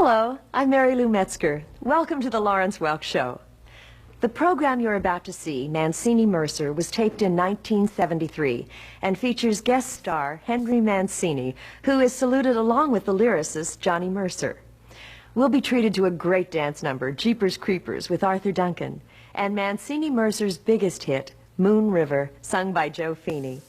Hello, I'm Mary Lou Metzger. Welcome to the Lawrence Welk Show. The program you're about to see, Mancini Mercer, was taped in 1973 and features guest star Henry Mancini, who is saluted along with the lyricist Johnny Mercer. We'll be treated to a great dance number, Jeepers Creepers, with Arthur Duncan, and Mancini Mercer's biggest hit, Moon River, sung by Joe Feeney.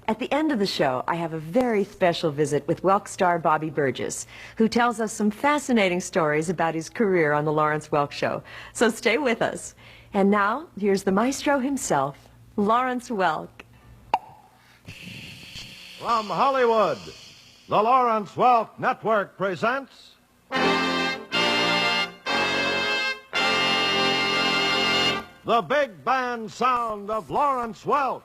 At the end of the show, I have a very special visit with Welk star Bobby Burgess, who tells us some fascinating stories about his career on the Lawrence Welk Show. So stay with us. And now, here's the maestro himself, Lawrence Welk. From Hollywood, the Lawrence Welk Network presents... the big band sound of Lawrence Welk.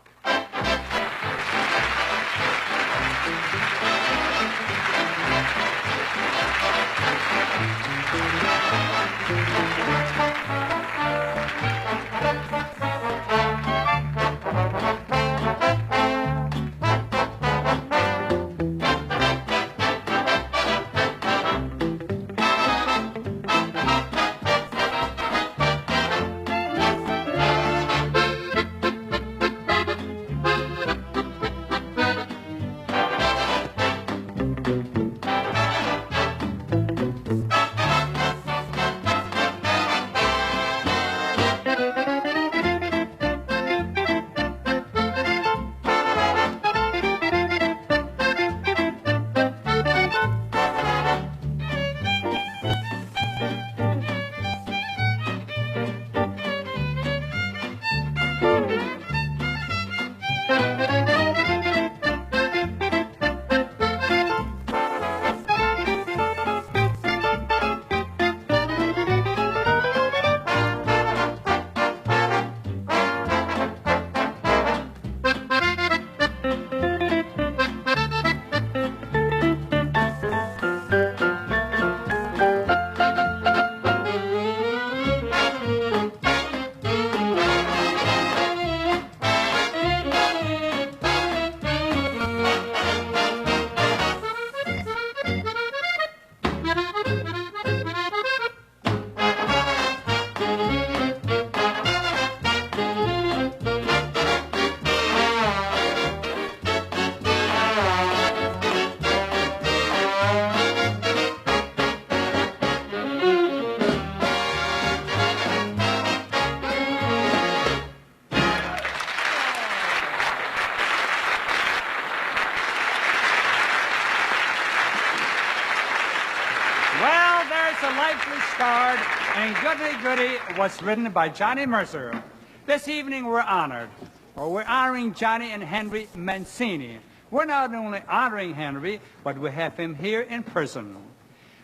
Goody was written by Johnny Mercer. This evening we're honored. We're honoring Johnny and Henry Mancini. We're not only honoring Henry, but we have him here in person.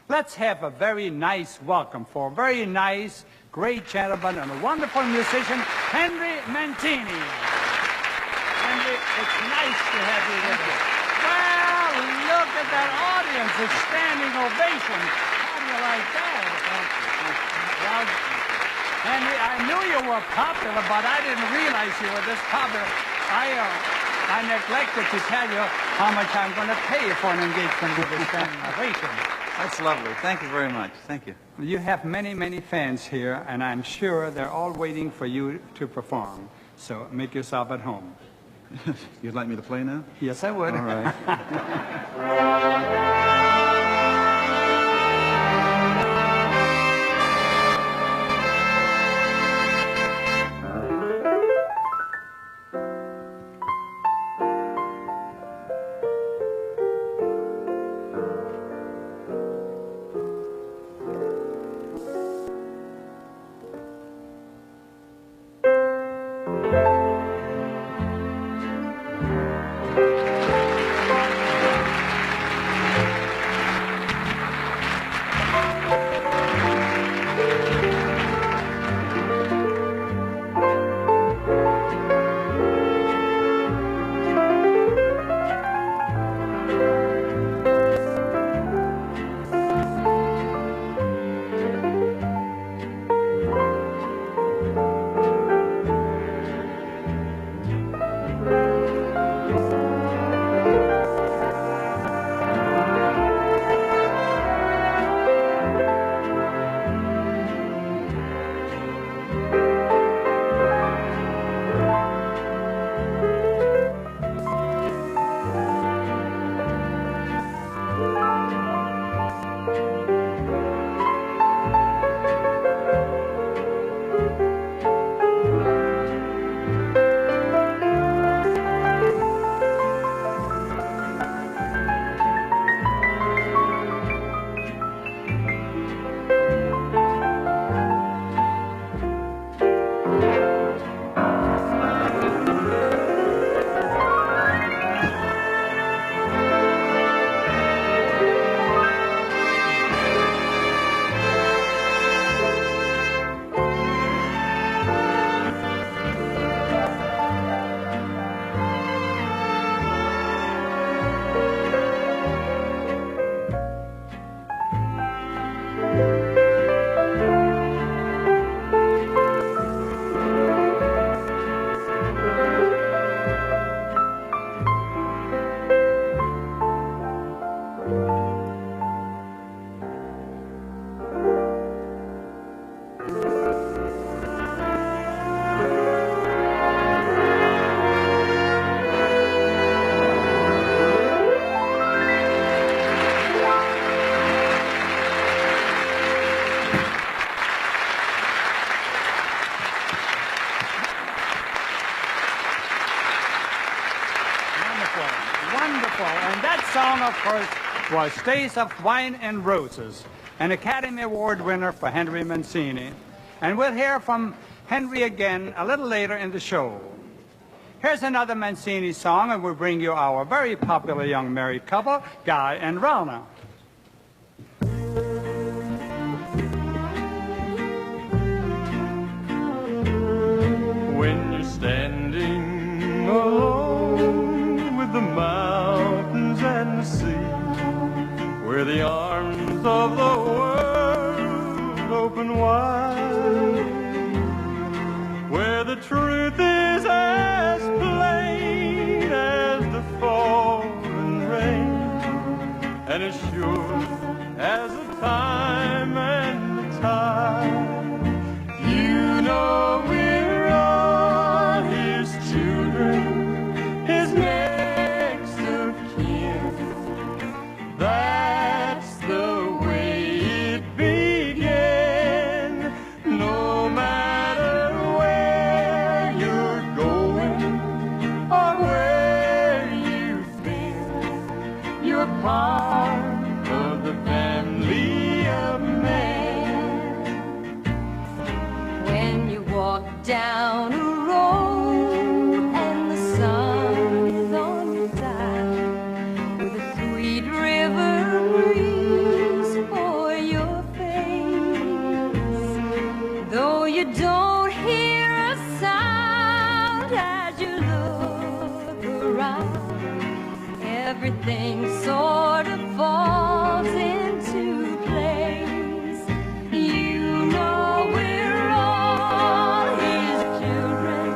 Let's have a very nice welcome for a very nice, great gentleman and a wonderful musician, Henry Mancini. Henry, it's nice to have you with us. Well, look at that audience. It's standing ovation. How do you like that? Well, Henry, I knew you were popular, but I didn't realize you were this popular. I neglected to tell you how much I'm going to pay you for an engagement with this standing ovation. That's lovely. Thank you very much. Thank you. You have many, many fans here, and I'm sure they're all waiting for you to perform. So make yourself at home. You'd like me to play now? Yes, I would. All right. and that song, of course, was Days of Wine and Roses, an Academy Award winner for Henry Mancini. And we'll hear from Henry again a little later in the show. Here's another Mancini song, and we'll bring you our very popular young married couple, Gail and Ralna. When you're standing alone with the mountains and the sea, where the arms of the world open wide, where the truth is as plain as the falling rain, and as sure as the time and the tide, you know we're all his children, his next of kin. That's the way it began. No matter where you're going or where you've been, you're part of the family of man. When you walk down a road and the sun is on your back, with a sweet river breeze for your face, though you don't hear a sound as you look around, everything sort of falls into place. You know we're all his children,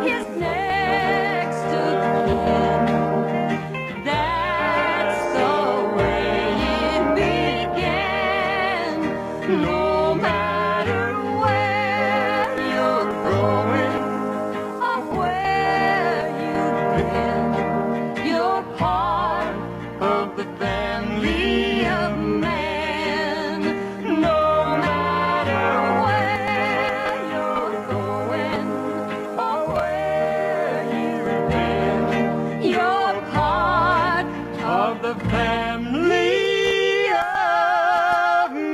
his next of kin. That's the way it began. No matter where you're going or where you've been, you're part of the family of man. No matter where you're going or where you've been, you're part of the family of man.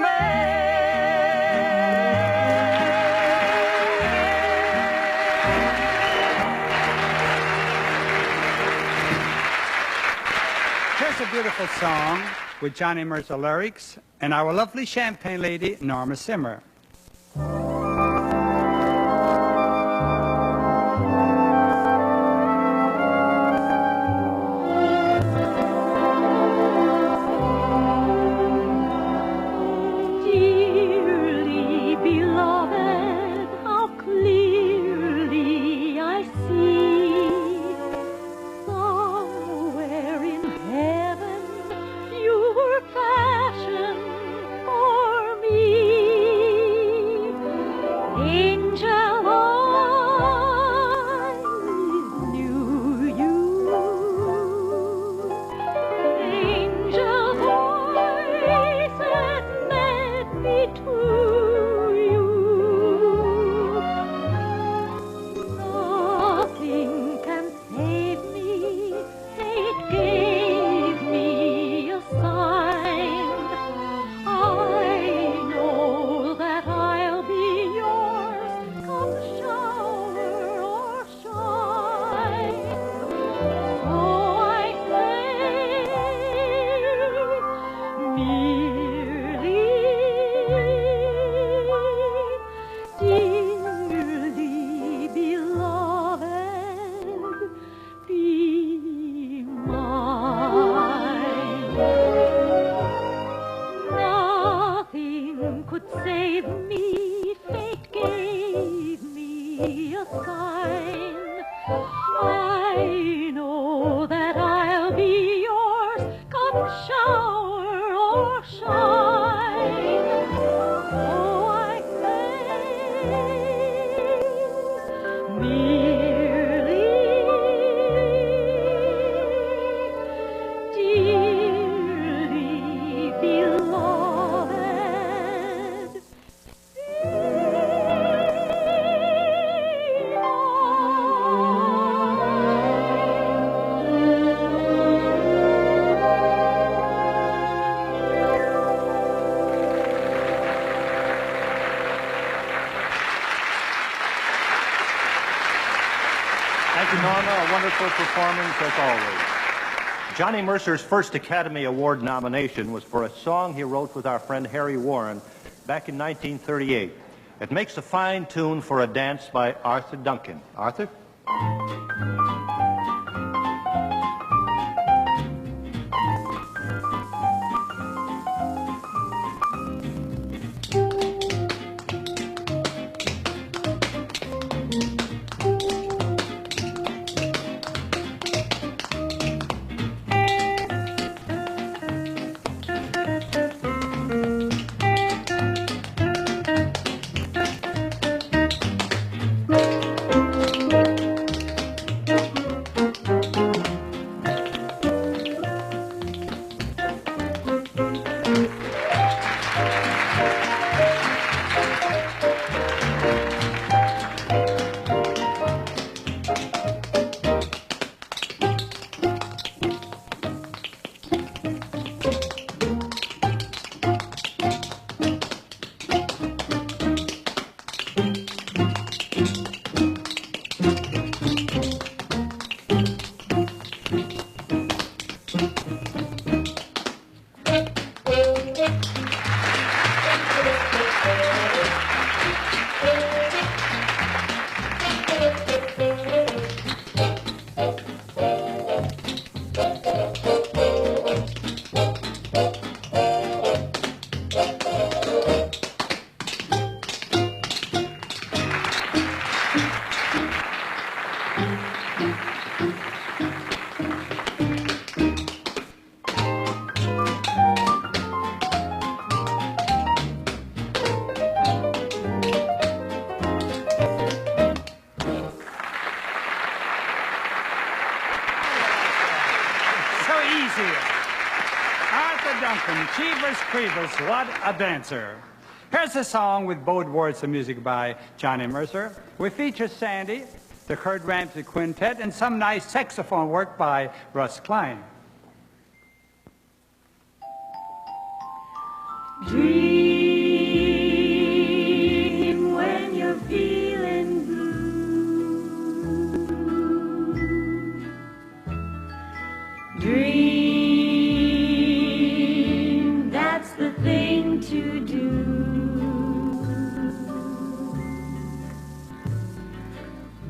Here's a beautiful song with Johnny Mercer lyrics and our lovely champagne lady, Norma Zimmer. Dearly beloved, how clearly I see, somewhere in heaven you were fashioned for me. Angel eyes knew you, angel voices led me to you. Nothing can save me, fate gave me a sign. I know that I'll be yours, come shower or shine. So I say, dearly beloved, be mine. Nothing could save me, fate gave me a sign. I know that I'll be yours, come shower or shine. Norma. A wonderful performance as always. Johnny Mercer's first Academy Award nomination was for a song he wrote with our friend Harry Warren back in 1938. It makes a fine tune for a dance by Arthur Duncan. Arthur? What a dancer. Here's a song with both words of music by Johnny Mercer. We feature Sandi, the Curt Ramsey Quintet, and some nice saxophone work by Russ Klein. Dream when you're feeling blue. Dream, that's the thing to do.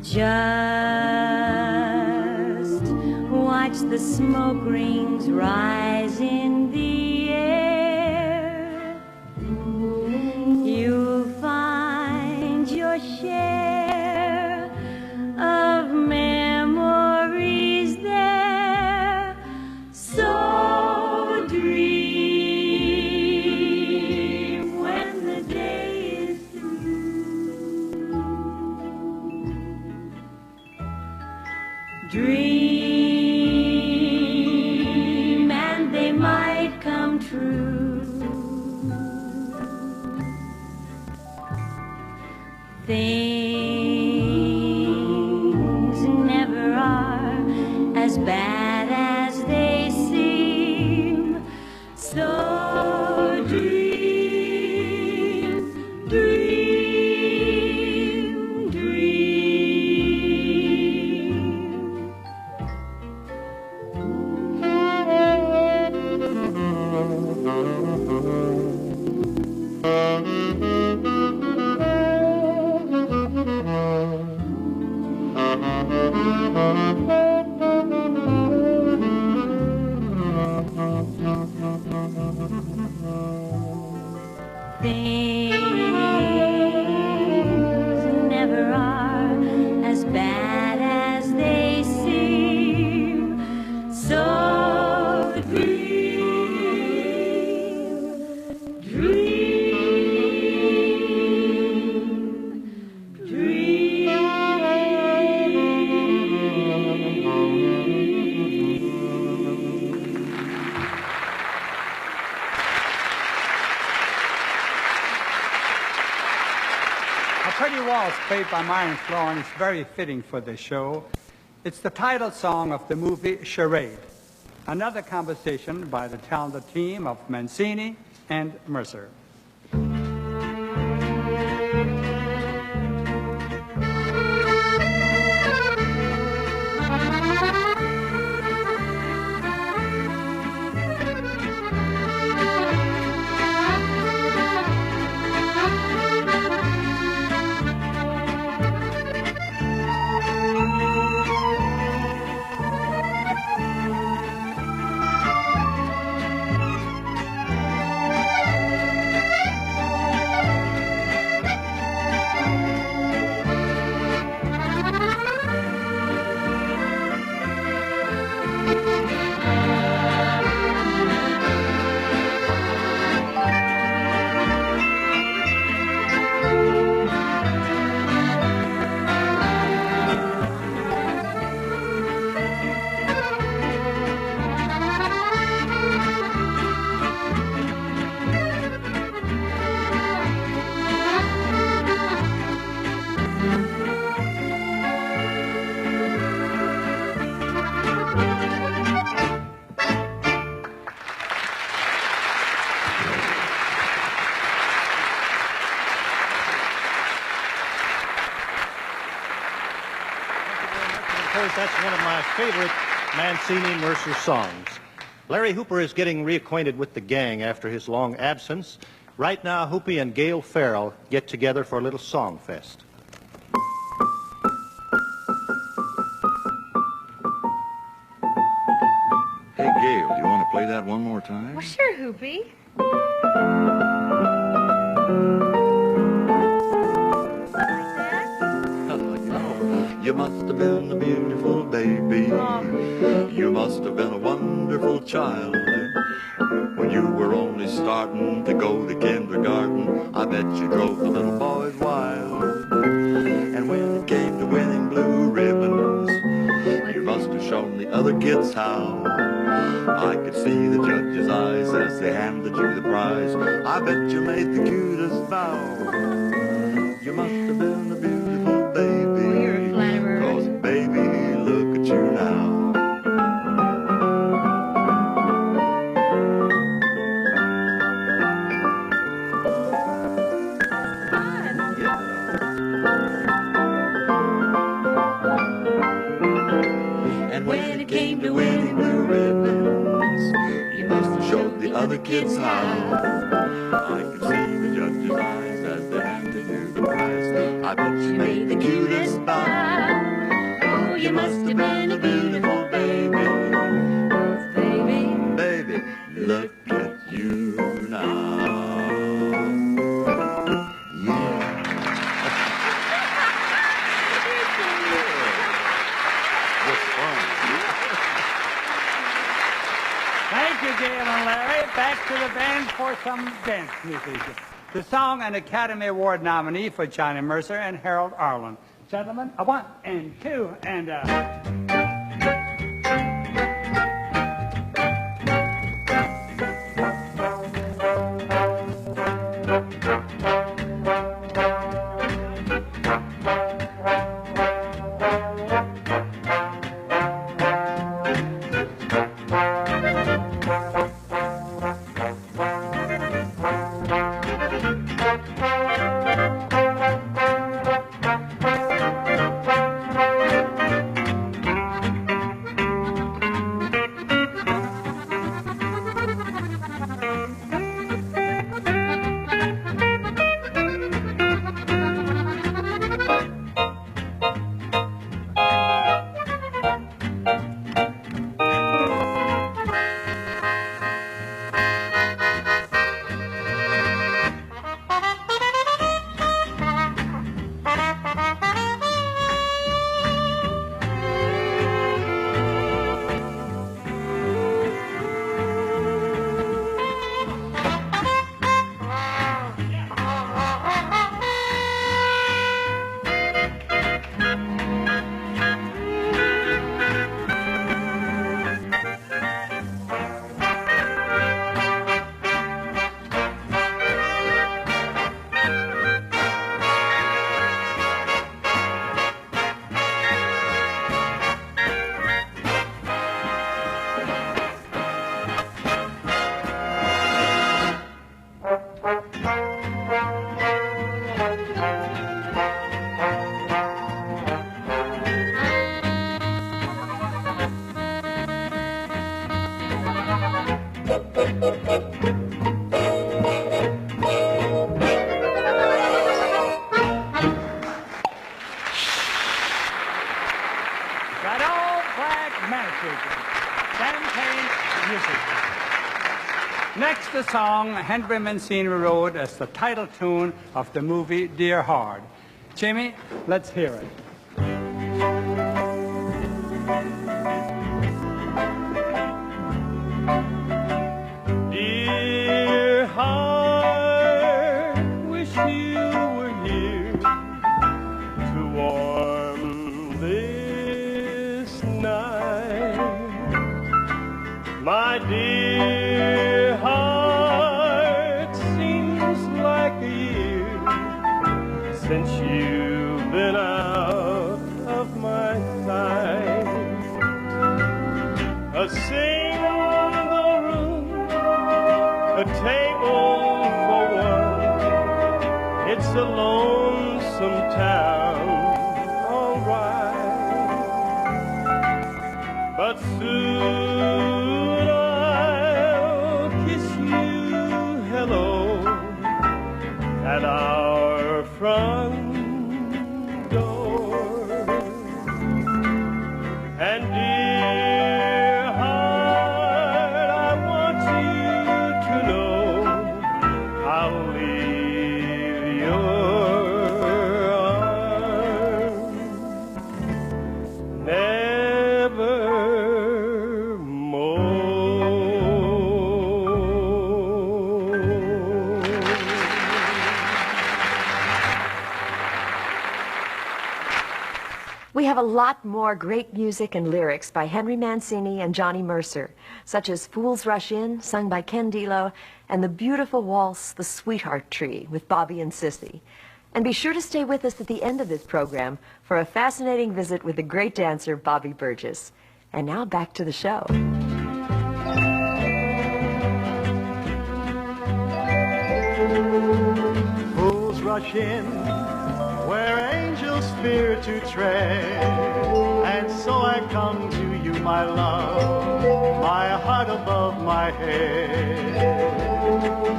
Just watch the smoke rings rise in the air. You'll find your share of memories there. So dream when the day is through. Dream and they might come true. Things never are as bad as they seem. So dream, dream, dream. Things never are as bad as they seem. So dream, dream, dream. A pretty waltz played by Myron Florin is very fitting for this show. It's the title song of the movie Charade, another composition by the talented team of Mancini and Mercer. that's one of my favorite Mancini-Mercer songs. Larry Hooper is getting reacquainted with the gang after his long absence. Right now, Hoopie and Gail Farrell get together for a little song fest. Hey, Gail, do you want to play that one more time? Well, sure, Hoopie. You must have been a beautiful baby. You must have been a wonderful child. When you were only starting to go to kindergarten, I bet you drove the little boys wild. And when it came to winning blue ribbons, you must have shown the other kids how. I could see the judge's eyes as they handed you the prize. I bet you made the cutest bow. You must have been a beautiful baby. Well, you're a flatterer. 'Cause baby, look at you now. And when it came to winning blue ribbons, you must have showed the other kids how. I could see the judge's eyes as they handed you the prize. I bet you made the cutest bow. Oh, you must have been a beautiful baby. Baby. Baby, look at you now. Yeah. Thank you, Gail and Larry. Back to the band for some dance music. The song and Academy Award nominee for Johnny Mercer and Harold Arlen. Gentlemen, a 1 and 2 and that old pragmatic champagne music. Next, the song Henry Mancini wrote as the title tune of the movie Dear Hard. Jimmy, let's hear it. Dear heart, wish you were here to warm this night. My dear heart, seems like a year since you've been out of my sight. A single room, a table for one, it's a lonesome town, all right. lot more great music and lyrics by Henry Mancini and Johnny Mercer, such as Fools Rush In, sung by Ken Delo, and the beautiful waltz, The Sweetheart Tree, with Bobby and Cissy. And be sure to stay with us at the end of this program for a fascinating visit with the great dancer, Bobby Burgess. And now back to the show. Fools rush in where angels fear to tread, and so I come to you, my love, my heart above my head.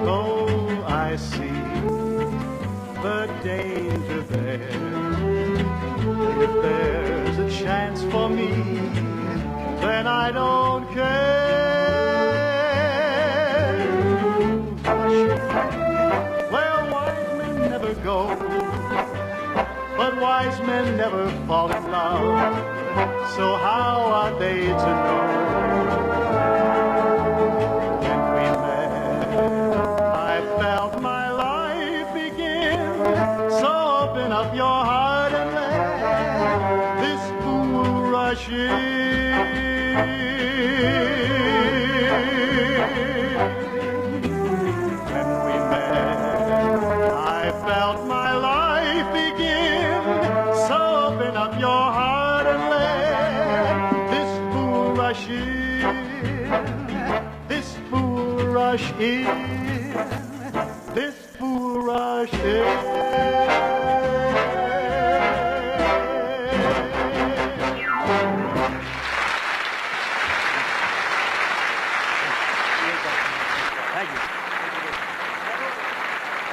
Oh, I see the danger there. If there's a chance for me, then I don't care. Well, wise men never go, but wise men never fall in love, so how are they to know? When we met, I felt my life begin, so open up your heart and let this fool rush in. When we met, I felt my life begin, so open up your heart and let this fool rush in. This fool rush in. This fool rush in.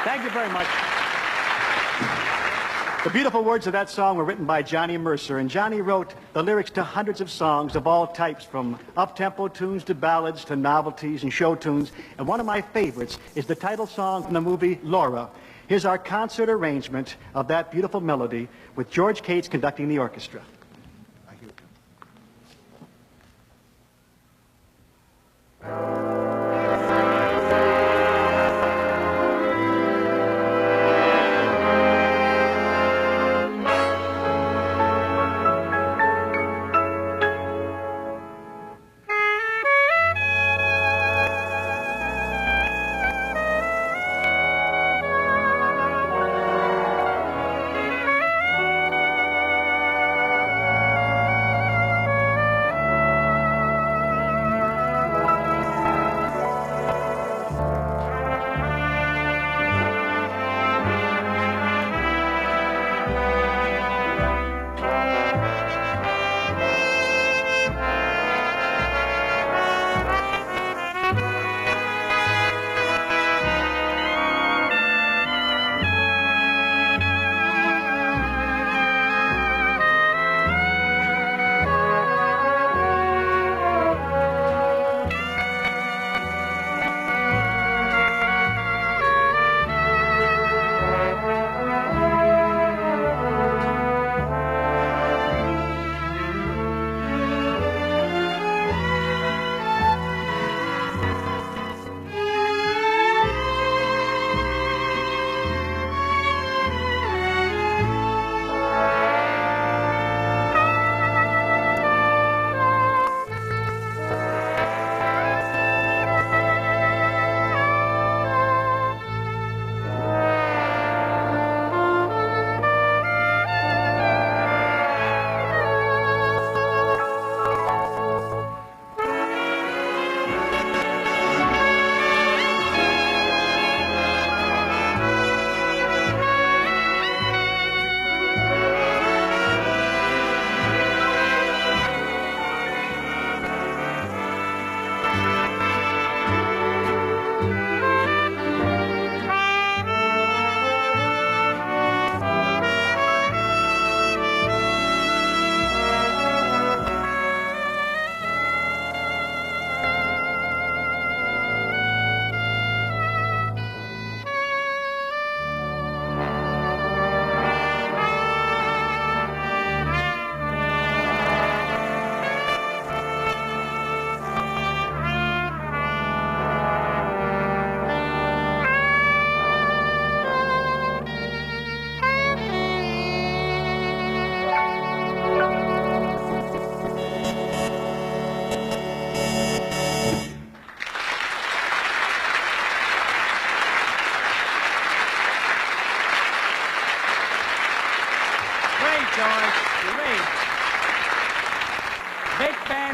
Thank you very much. The beautiful words of that song were written by Johnny Mercer, and Johnny wrote the lyrics to hundreds of songs of all types, from up-tempo tunes to ballads to novelties and show tunes. And one of my favorites is the title song from the movie Laura. Here's our concert arrangement of that beautiful melody with George Cates conducting the orchestra.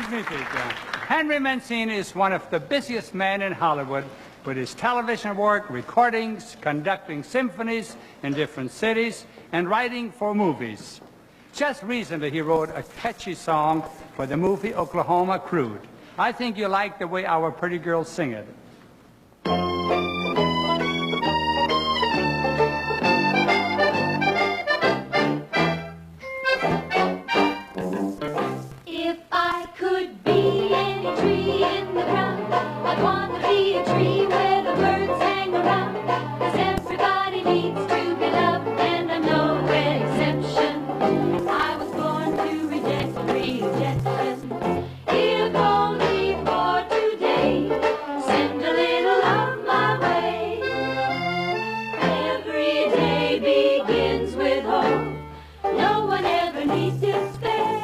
Excuse me, Pete. Henry Mancini is one of the busiest men in Hollywood with his television work, recordings, conducting symphonies in different cities, and writing for movies. Just recently, he wrote a catchy song for the movie Oklahoma Crude. I think you like the way our pretty girls sing it. If I could be any tree in the ground, I'd want to be a tree where the birds hang around. 'Cause everybody needs to be loved, and I'm no exception. I was born to reject rejection. If only for today, send a little love my way. Every day begins with hope. No one ever needs despair.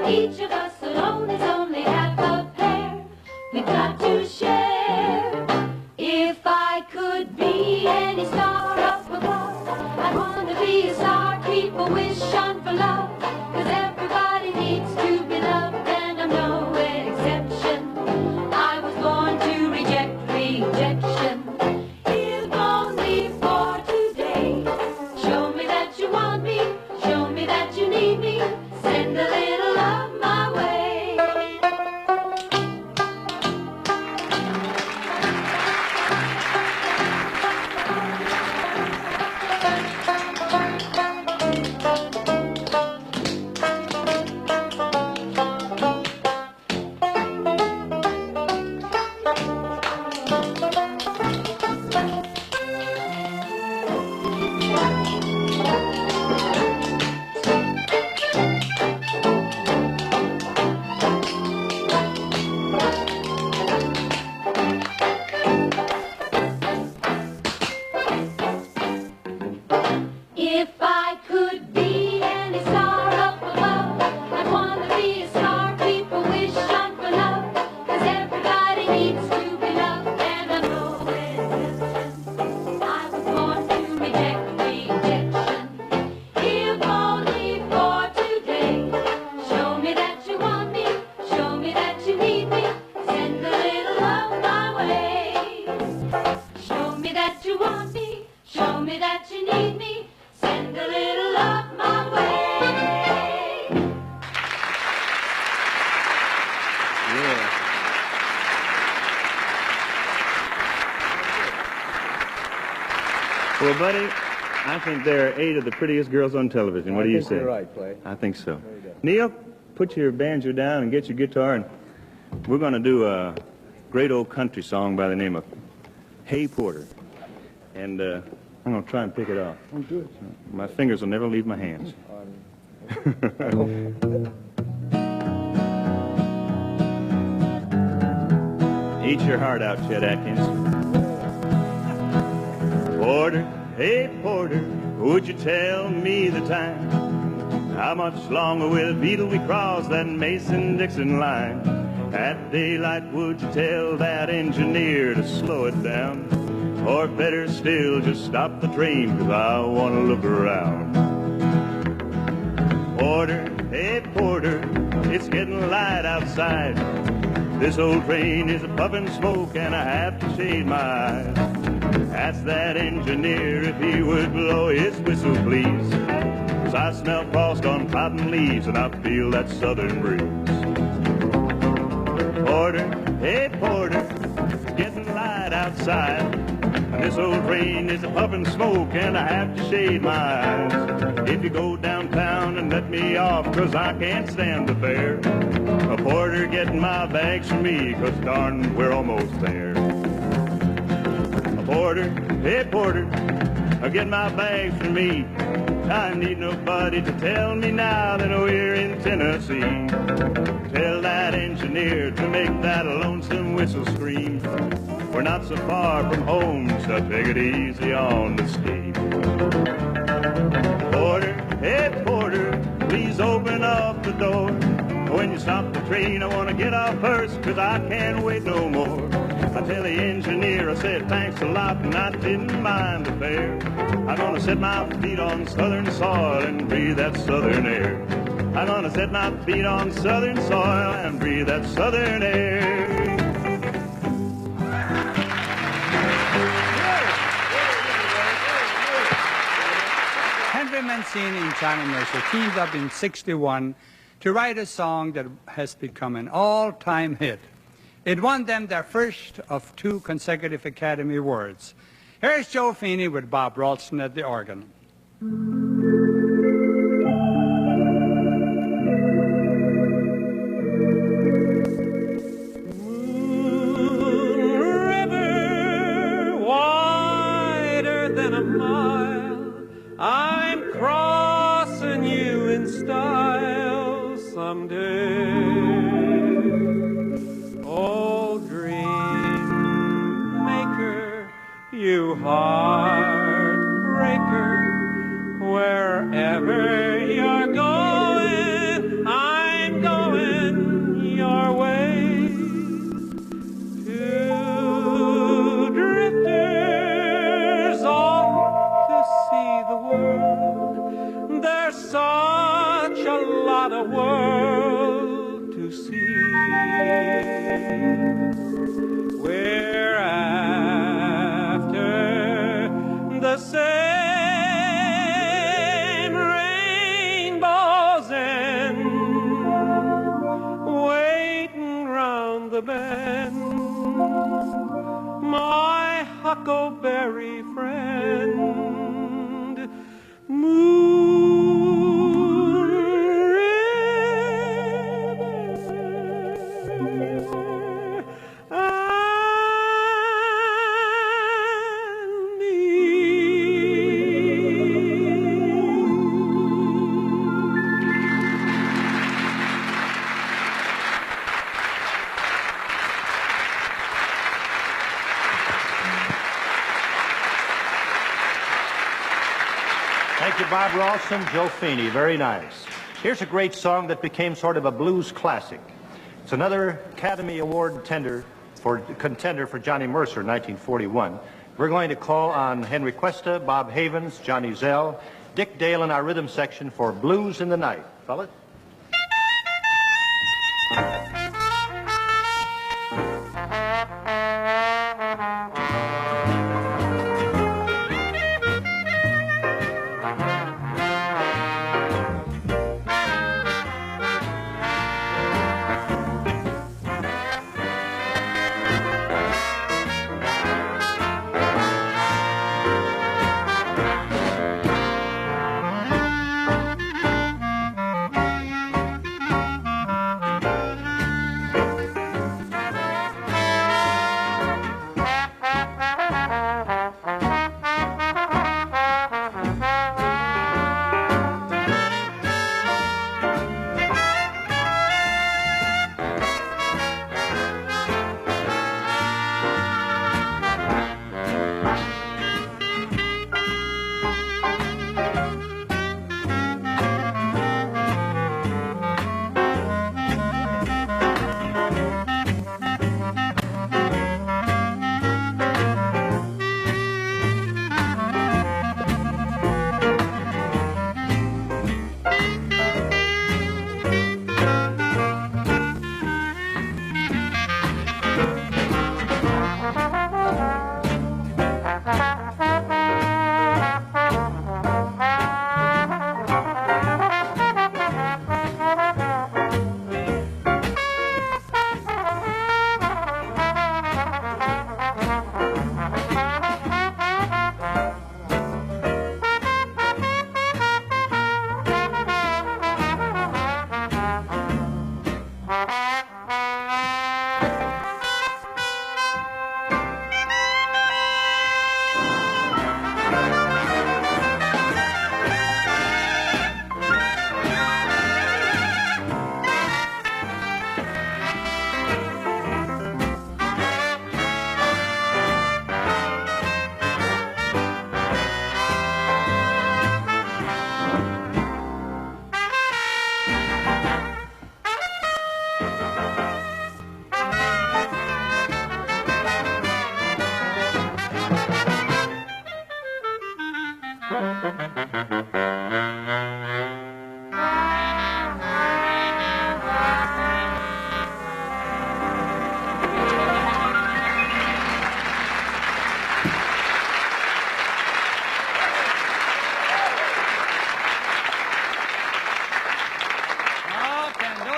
Each of us alone is only half a pear. We've got to share. If I could be any star up above, I'd want to be a star people wish on for love. 'Cause everybody needs to be loved, and I'm no exception. I was born to reject rejection. If only for today, show me that you want me, show me that you need me, send a little love my way. If I could be any star up above, I'd want to be a star people wish on for love. 'Cause everybody needs to be loved, and I'm no exception. I was born to reject rejection. If only for today, show me that you want me, show me that you need me, send a little love my way. Show me that you want me, show me that you need me, send a little love my way. Well, buddy, I think there are 8 of the prettiest girls on television. What do you say? You're right, Clay. I think so. Neil, put your banjo down and get your guitar, and we're going to do a great old country song by the name of Hey Porter. And I'm going to try and pick it off. Oh, good. My fingers will never leave my hands. Eat your heart out, Chet Atkins. Porter, hey Porter, would you tell me the time? How much longer will it be till we cross that Mason-Dixon line? At daylight, would you tell that engineer to slow it down? Or better still, just stop the train, 'cause I want to look around. Porter, hey Porter, it's getting light outside. This old train is a puffing smoke and I have to shade my eyes. Ask that engineer if he would blow his whistle, please. 'Cause I smell frost on cotton leaves and I feel that southern breeze. Porter, hey Porter, it's getting light outside. And this old train is a puffing smoke and I have to shade my eyes. If you go downtown and let me off, 'cause I can't stand the fare. A porter getting my bags for me, 'cause darn, we're almost there. A porter, hey Porter, get my bags for me. I need nobody to tell me now that we're in Tennessee. Tell that engineer to make that lonesome whistle scream. We're not so far from home, so take it easy on the steam. Porter, hey Porter, please open up the door. When you stop the train, I want to get off first, 'cause I can't wait no more. I tell the engineer, I said, thanks a lot, and I didn't mind the fare. I'm gonna set my feet on southern soil and breathe that southern air. I'm gonna set my feet on southern soil and breathe that southern air. Henry Mancini and Johnny Mercer teamed up in '61 to write a song that has become an all-time hit. It won them their first of 2 consecutive Academy Awards. Here's Joe Feeney with Bob Ralston at the organ. I'm crossing you in style someday. Oh, dream maker, you heartbreaker, wherever you're going, I'm going your way. Two drifters off to see the world. There's such a lot of world to see. We're after the same rainbow's end, waiting round the bend. My huckleberry friend, Moon River, and me. Thank you, Bob Ralston, Joe Feeney. Very nice. Here's a great song that became sort of a blues classic. It's another Academy Award contender for Johnny Mercer, 1941. We're going to call on Henry Cuesta, Bob Havens, Johnny Zell, Dick Dale in our rhythm section for Blues in the Night. Fellas?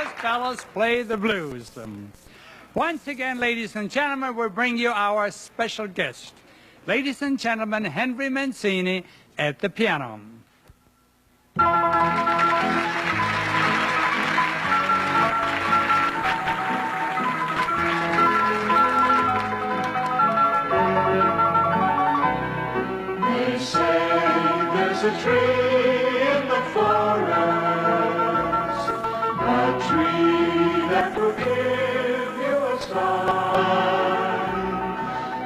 those fellows play the blues. Once again, ladies and gentlemen, we bring you our special guest. Ladies and gentlemen, Henry Mancini at the piano. They say there's a tree in the forest, a tree that will give you a sign.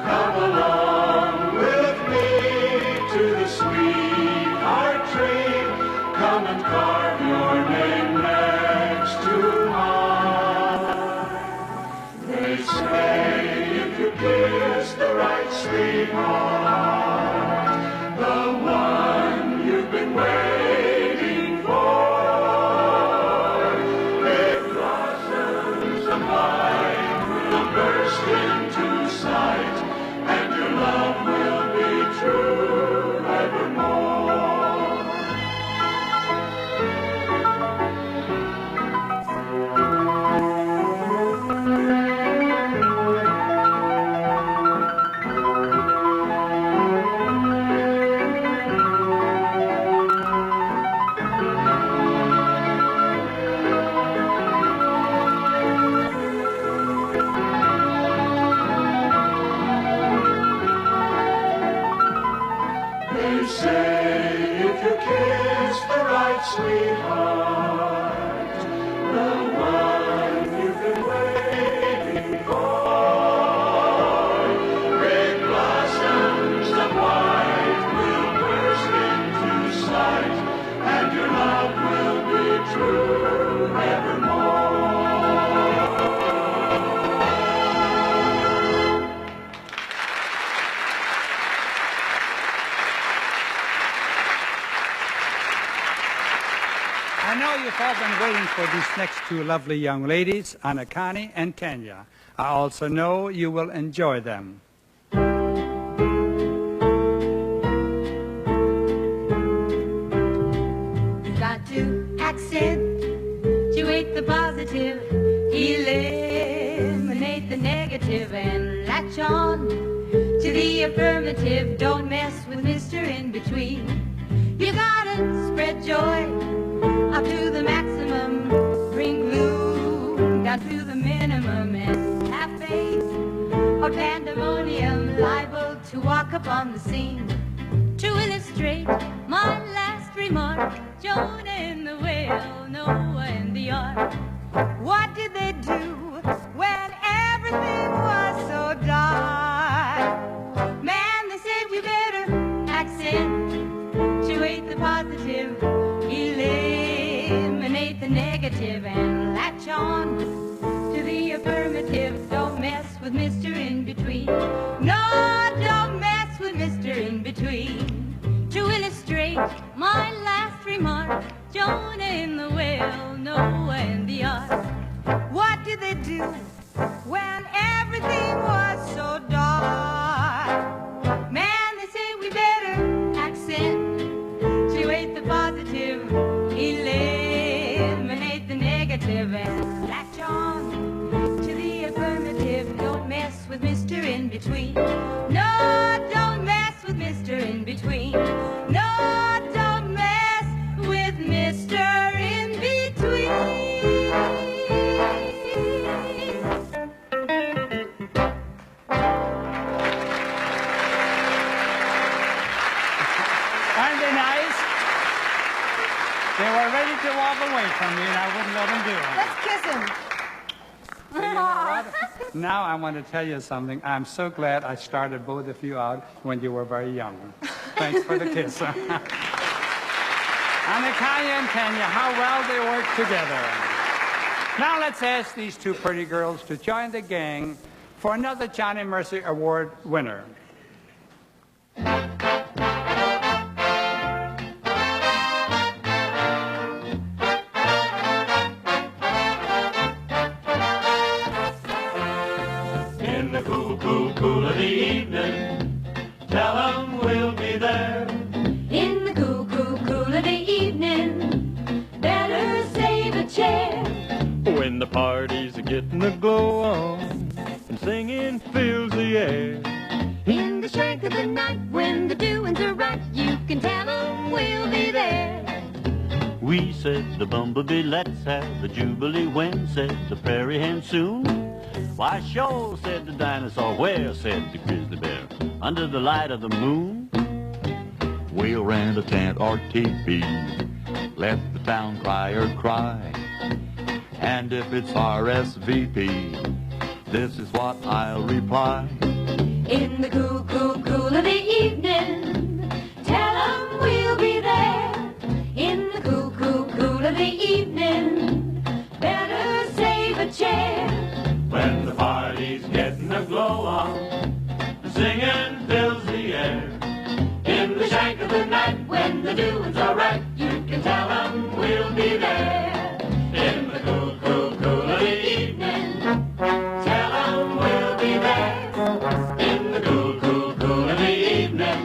Come along with me to the sweetheart tree. Come and carve your name next to mine. They say if you kiss the right sweetheart, the one you've been waiting for, big blossoms of light will burst into sight, and your love will be true evermore. They say if you kiss the right sweetheart, the one you've been waiting for, big blossoms of white will burst into sight, and your love will be true evermore. I know you've all been waiting for these next two lovely young ladies, Anakani and Kenya. I also know you will enjoy them. You've got to accentuate the positive, eliminate the negative, and latch on to the affirmative. Don't mess with Mr. In Between. You gotta spread joy up to the maximum, bring gloom down to the minimum, and have faith or pandemonium liable to walk upon the scene. To illustrate my last remark, Jonah and the whale, Noah and the ark. What did they do when everything was so dark? Man, they said we better accentuate the positive, eliminate the negative, and latch on to the affirmative. Don't mess with Mr. In Between. No, don't mess with Mr. In Between. To illustrate my last remark, Jonah and the whale, Noah and the ark. What did they do when everything was so dark? Man, they say we better accentuate the positive, eliminate the negative, and latch on to the affirmative. Don't mess with Mr. In Between. No, don't mess with Mr. In Between. No, don't mess with Mr. In Between. Aren't they nice? They were ready to walk away from me, and I wouldn't let them do it. Let's kiss him. You know what? Now I want to tell you something. I'm so glad I started both of you out when you were very young. Thanks for the kiss. Anakaya and Kenya, how well they work together. Now let's ask these two pretty girls to join the gang for another Johnny Mercer Award winner. In the cool, cool, cool of the evening, tell 'em we'll be there. In the cool, cool, cool of the evening, better save a chair. when the party's getting a glow on and singing fills the air. In the shank of the night when the doings are right, you can tell 'em we'll be there. We said the bumblebee, let's have a jubilee. When said the prairie hen soon? Why, sure, said the dinosaur. Where, said the grizzly bear? Under the light of the moon. We'll rent a tent or teepee, let the town crier cry. And if it's RSVP, this is what I'll reply. In the cool, cool, cool of the evening, tell 'em we'll be there. In the cool, cool, cool of the evening, better save a chair. When the party's getting a glow on, singing fills the air. In the shank of the night when the doings are right, you can tell 'em we'll be there. In the cool, cool, cool of the evening, tell 'em we'll be there. In the cool, cool, cool of the evening,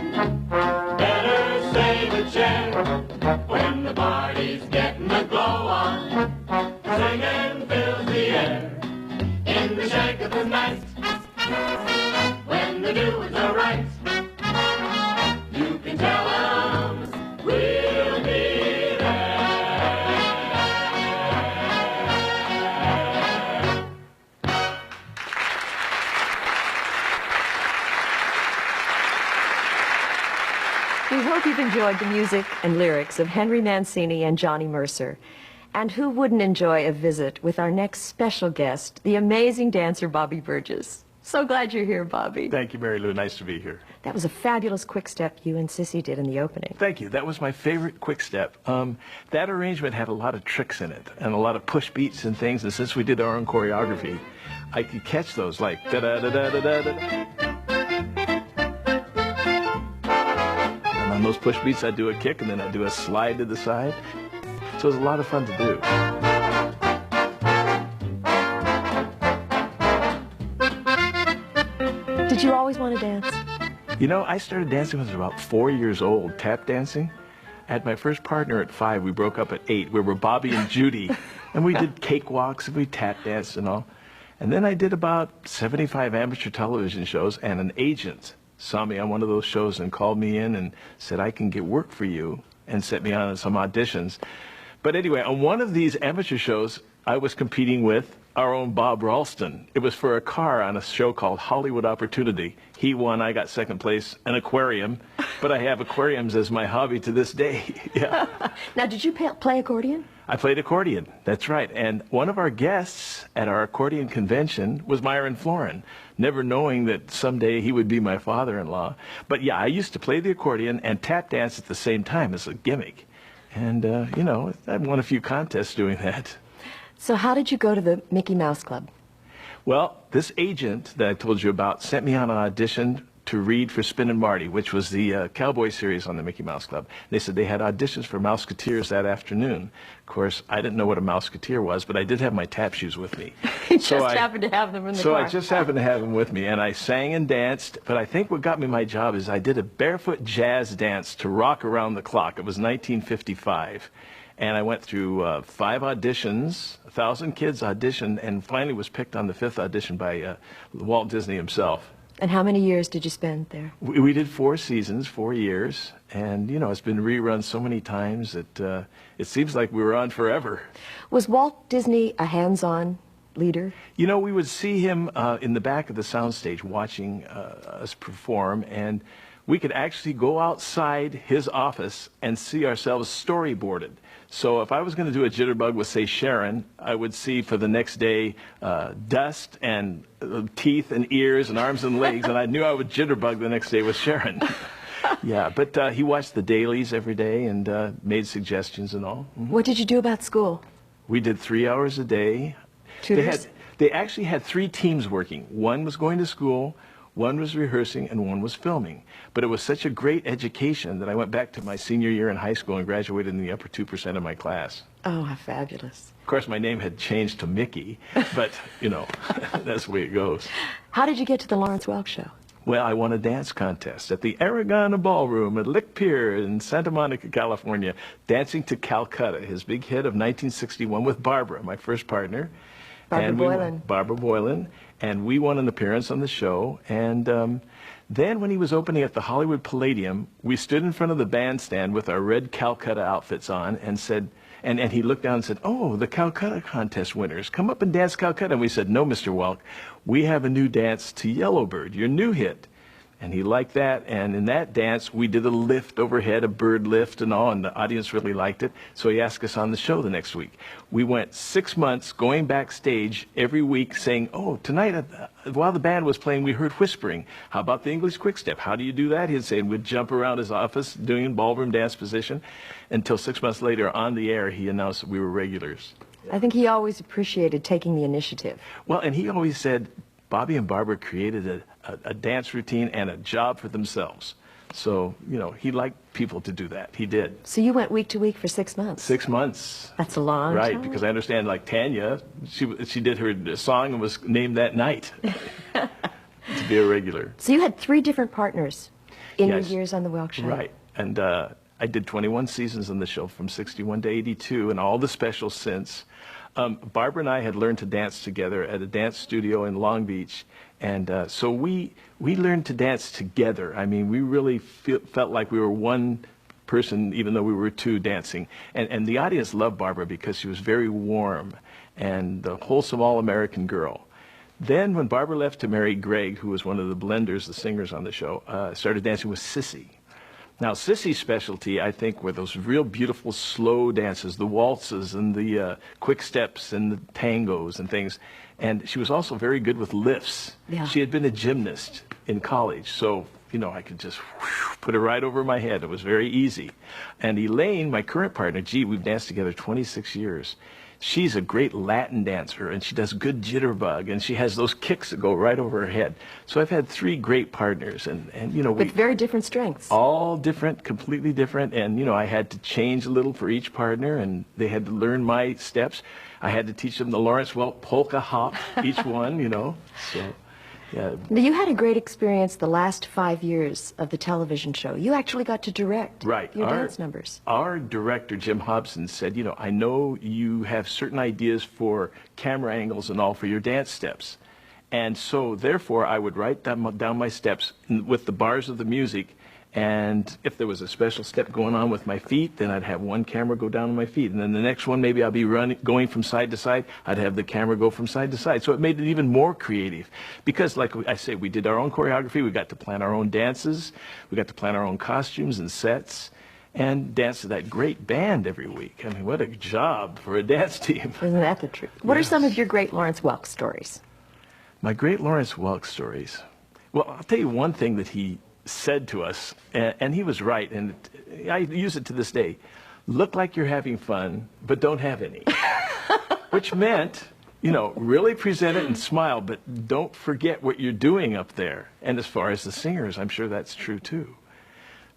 better save a chair. When the party's getting a glow on, singing fills the air. In the shank of the night, when the doings are right, you can tell 'em we'll be there. We hope you've enjoyed the music and lyrics of Henry Mancini and Johnny Mercer. And who wouldn't enjoy a visit with our next special guest, the amazing dancer Bobby Burgess. So glad you're here, Bobby. Thank you, Mary Lou. Nice to be here. That was a fabulous quick step you and Cissy did in the opening. Thank you. That was my favorite quick step. That arrangement had a lot of tricks in it and a lot of push beats and things. And since we did our own choreography, I could catch those like da-da-da-da-da-da. And on those push beats, I'd do a kick and then I'd do a slide to the side. So it was a lot of fun to do. Did you always want to dance? You know, I started dancing when I was about 4 years old, tap dancing. I had my first partner at 5. We broke up at 8. We were Bobby and Judy. And we did cakewalks and we tap danced and all. And then I did about 75 amateur television shows, and an agent saw me on one of those shows and called me in and said, I can get work for you, and set me on some auditions. But anyway, on one of these amateur shows, I was competing with our own Bob Ralston. It was for a car on a show called Hollywood Opportunity. He won, I got second place, an aquarium. But I have aquariums as my hobby to this day. Yeah. Now, did you play accordion? I played accordion, that's right. And one of our guests at our accordion convention was Myron Florin, never knowing that someday he would be my father-in-law. But yeah, I used to play the accordion and tap dance at the same time as a gimmick. And, you know, I won a few contests doing that. So how did you go to the Mickey Mouse Club? Well, this agent that I told you about sent me on an audition to read for Spin and Marty, which was the cowboy series on the Mickey Mouse Club. They said they had auditions for Mouseketeers that afternoon. Of course, I didn't know what a Mouseketeer was, but I did have my tap shoes with me. You just happened to have them in the car. So I just happened to have them with me, and I sang and danced. But I think what got me my job is I did a barefoot jazz dance to Rock Around the Clock. It was 1955. And I went through 5 auditions, 1,000 kids auditioned, and finally was picked on the 5th audition by Walt Disney himself. And how many years did you spend there? We did 4 seasons, 4 years, and, you know, it's been rerun so many times that it seems like we were on forever. Was Walt Disney a hands-on leader? You know, we would see him in the back of the soundstage watching us perform, and we could actually go outside his office and see ourselves storyboarded. So if I was going to do a jitterbug with, say, Sharon, I would see for the next day dust and teeth and ears and arms and legs, and I knew I would jitterbug the next day with Sharon. Yeah, but he watched the dailies every day and made suggestions and all. Mm-hmm. What did you do about school? We did 3 hours a day. They actually had 3 teams working. One was going to school, one was rehearsing, and one was filming. But it was such a great education that I went back to my senior year in high school and graduated in the upper 2% of my class. Oh, how fabulous. Of course, my name had changed to Mickey, but, you know, that's the way it goes. How did you get to the Lawrence Welk Show? Well, I won a dance contest at the Aragon Ballroom at Lick Pier in Santa Monica, California, dancing to Calcutta, his big hit of 1961 with Barbara, my first partner. Barbara Boylan. And we won an appearance on the show. And then when he was opening at the Hollywood Palladium, we stood in front of the bandstand with our red Calcutta outfits on and said, and he looked down and said, "Oh, the Calcutta contest winners, come up and dance Calcutta." And we said, "No, Mr. Welk, we have a new dance to Yellowbird, your new hit." And he liked that, and in that dance, we did a lift overhead, a bird lift and all, and the audience really liked it. So he asked us on the show the next week. We went 6 months going backstage every week saying, "Oh, tonight, while the band was playing, we heard whispering. How about the English quick-step? How do you do that?" He'd say, and we'd jump around his office doing ballroom dance position, until 6 months later, on the air, he announced that we were regulars. I think he always appreciated taking the initiative. Well, and he always said, Bobby and Barbara created a dance routine and a job for themselves. So, you know, he liked people to do that. He did. So you went week to week for 6 months? 6 months. That's a long time. Right, because I understand, like Tanya, she did her song and was named that night to be a regular. So you had 3 different partners in Yes. your years on the Welk Show? Right, and I did 21 seasons on the show from 61 to 82 and all the specials since. Barbara and I had learned to dance together at a dance studio in Long Beach, and so we learned to dance together. I mean, we really felt like we were one person, even though we were 2 dancing. And the audience loved Barbara because she was very warm and a wholesome all-American girl. Then when Barbara left to marry Greg, who was one of the blenders, the singers on the show, started dancing with Cissy. Now, Sissy's specialty, I think, were those real beautiful slow dances, the waltzes and the quick steps and the tangos and things. And she was also very good with lifts. Yeah. She had been a gymnast in college, so, you know, I could just put her right over my head. It was very easy. And Elaine, my current partner, gee, we've danced together 26 years. She's a great Latin dancer, and she does good jitterbug, and she has those kicks that go right over her head. So I've had 3 great partners, and you know, with very different strengths. All different, completely different, and you know, I had to change a little for each partner, and they had to learn my steps. I had to teach them the Lawrence Welk polka hop, each one, you know. So, yeah. Now, you had a great experience the last 5 years of the television show. You actually got to direct your dance numbers. Our director, Jim Hobson, said, you know, I know you have certain ideas for camera angles and all for your dance steps. And so, therefore, I would write down my steps with the bars of the music. And if there was a special step going on with my feet, then I'd have one camera go down on my feet. And then the next one, maybe I'll be going from side to side. I'd have the camera go from side to side. So it made it even more creative. Because, like I say, we did our own choreography. We got to plan our own dances. We got to plan our own costumes and sets. And dance to that great band every week. I mean, what a job for a dance team. Isn't that the truth? What are some of your great Lawrence Welk stories? My great Lawrence Welk stories? Well, I'll tell you one thing that he said to us, and he was right, and I use it to this day: look like you're having fun, but don't have any. Which meant, you know, really present it and smile, but don't forget what you're doing up there. And as far as the singers, I'm sure that's true too.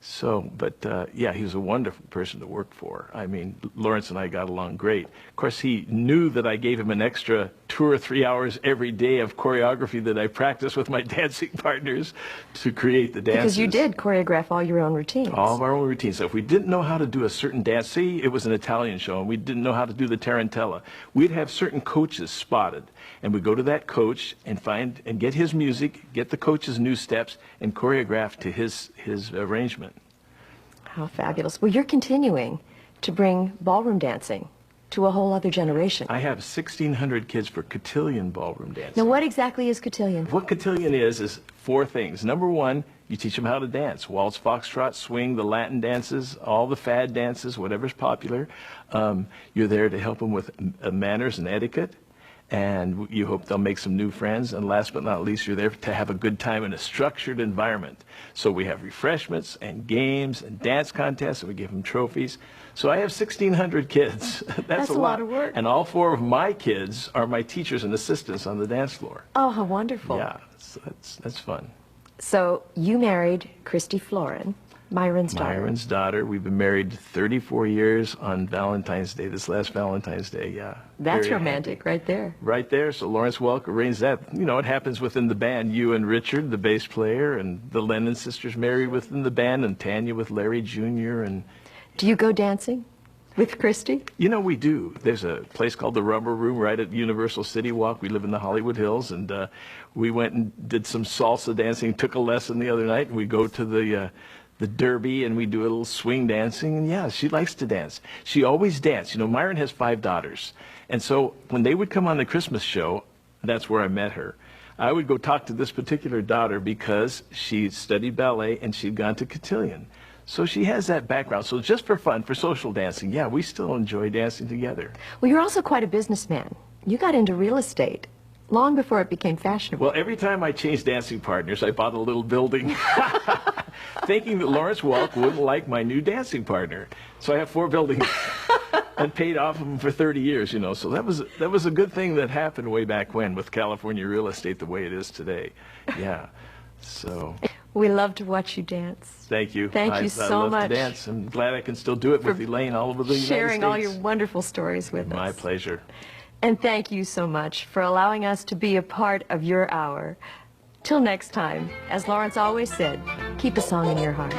So, but yeah, he was a wonderful person to work for. I mean, Lawrence and I got along great. Of course, he knew that I gave him an extra 2 or 3 hours every day of choreography that I practiced with my dancing partners to create the dances. Because you did choreograph all your own routines. All of our own routines. So if we didn't know how to do a certain dance, say it was an Italian show and we didn't know how to do the tarantella, we'd have certain coaches spotted. And we'd go to that coach and find and get his music, get the coach's new steps, and choreograph to his arrangement. How fabulous. Well, you're continuing to bring ballroom dancing to a whole other generation. I have 1,600 kids for cotillion ballroom dancing. Now, what exactly is cotillion? What cotillion is 4 things. Number 1, you teach them how to dance. Waltz, foxtrot, swing, the Latin dances, all the fad dances, whatever's popular. You're there to help them with manners and etiquette. And you hope they'll make some new friends. And last but not least, you're there to have a good time in a structured environment. So we have refreshments and games and dance contests, and we give them trophies. So I have 1,600 kids. That's a lot of work. And all 4 of my kids are my teachers and assistants on the dance floor. Oh, how wonderful. Yeah, so that's fun. So you married Christy Florin. Myron's daughter. Myron's daughter. We've been married 34 years on Valentine's Day, this last Valentine's Day, yeah. That's Very romantic happy. right there. Right there. So Lawrence Welk arranged that. You know, it happens within the band. You and Richard, the bass player, and the Lennon sisters married within the band, and Tanya with Larry Jr. And do you go dancing with Christy? you know, we do. There's a place called the Rubber Room right at Universal City Walk. We live in the Hollywood Hills, and we went and did some salsa dancing, took a lesson the other night, and we go to the Derby, and we do a little swing dancing, and yeah, she likes to dance. She always danced. You know, Myron has 5 daughters, and so when they would come on the Christmas show, that's where I met her. I would go talk to this particular daughter because she studied ballet and she'd gone to cotillion. So she has that background. So just for fun, for social dancing, yeah, we still enjoy dancing together. Well, you're also quite a businessman. You got into real estate long before it became fashionable. Well, every time I changed dancing partners, I bought a little building, thinking that Lawrence Welk wouldn't like my new dancing partner. So I have 4 buildings and paid off them for 30 years, you know. So that was a good thing that happened way back when with California real estate the way it is today. Yeah. So we love to watch you dance. Thank you. Thank you so much. I love to dance. I'm glad I can still do it with Elaine all over the United States. Sharing all your wonderful stories with us. My pleasure. And thank you so much for allowing us to be a part of your hour. Till next time, as Lawrence always said, keep a song in your heart.